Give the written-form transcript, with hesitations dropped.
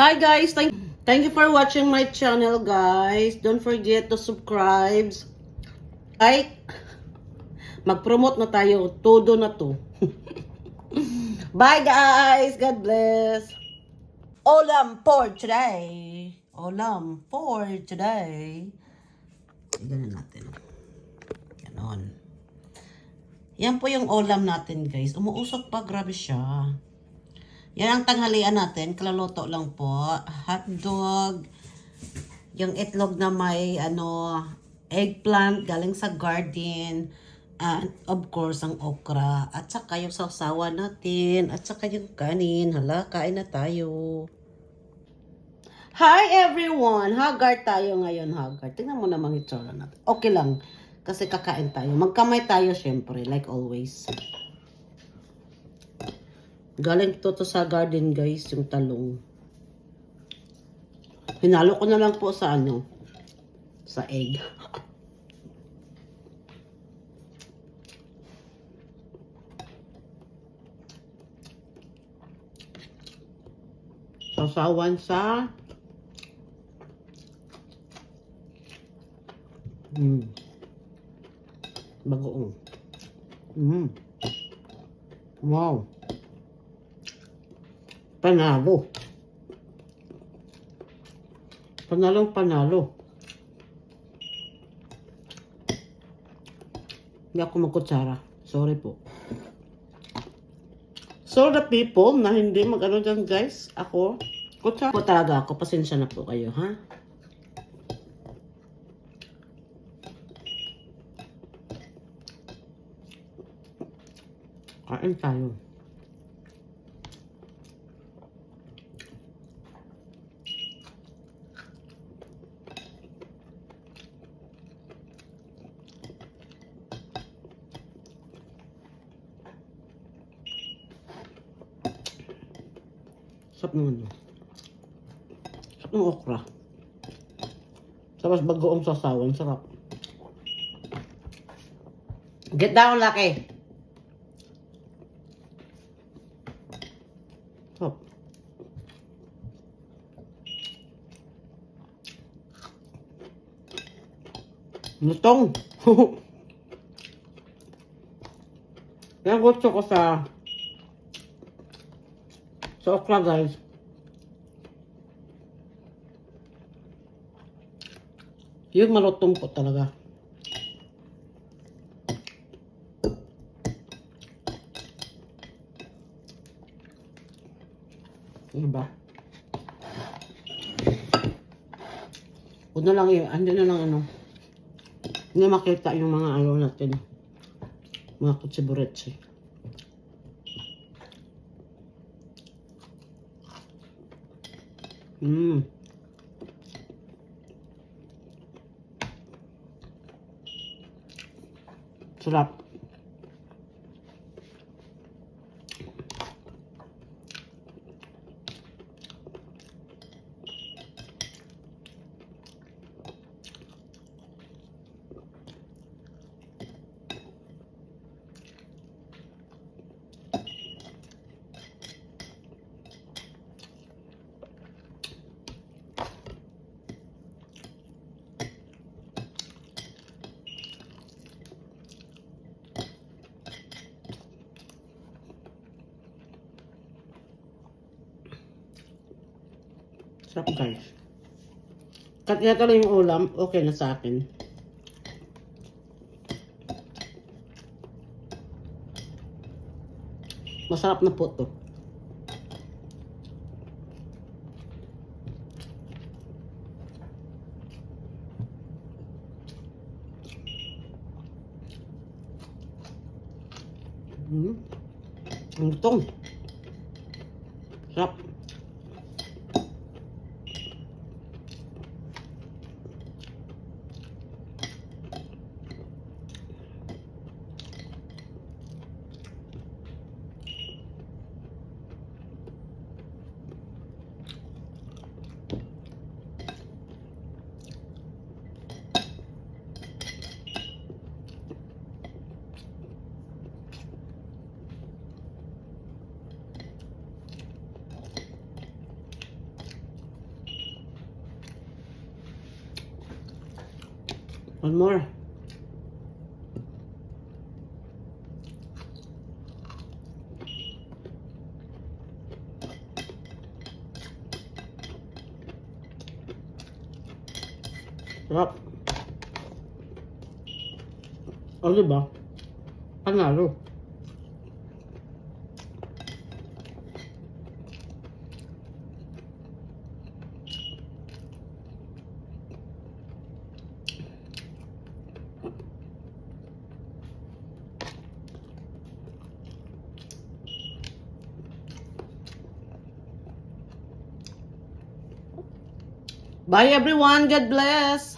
Hi guys, thank you for watching my channel guys. Don't forget to subscribe, like, mag-promote na tayo. Todo na to. Bye guys, God bless. Ulam for today. Ulam for today. Ganun natin. Ganon. Yan po yung ulam natin guys. Umuusok pa, grabe siya. Yan ang tanghalian natin. Kaluluto lang po. Hotdog. Yung itlog na may eggplant galing sa garden. And of course, ang okra. At saka yung sausawa natin. At saka yung kanin. Hala, kain na tayo. Hi everyone! Haggard tayo ngayon, Haggard. Tingnan mo naman yung itsura natin. Okay lang. Kasi kakain tayo. Magkamay tayo syempre, like always. Galing to sa garden guys, yung talong. Hinalo ko na lang po sa sa egg. Sausawan sa bagoong. Wow. Panalo. Panalong panalo. Hindi ako magkutsara. Sorry po. So the people na hindi mag-ano dyan guys, ako, kutsara po talaga ako. Pasensya na po kayo, ha? Kain tayo. Sarap naman yun. Sarap ng okra. Tapos bagoong sasawan. Sarap. Get down, Lucky! Sarap. Lutong! Yan gusto ko sa okra guys. Yung malutong po talaga. Diba? Huwag na lang hindi na lang hindi makita yung mga natin. Mga kutsiburetsi. Sarap. Sarap guys. Kat ito lang yung ulam, okay na sa akin. Masarap na po to. Ang lutong. Sarap. One more. Sarap. O, diba? Panalo. Bye everyone. God bless.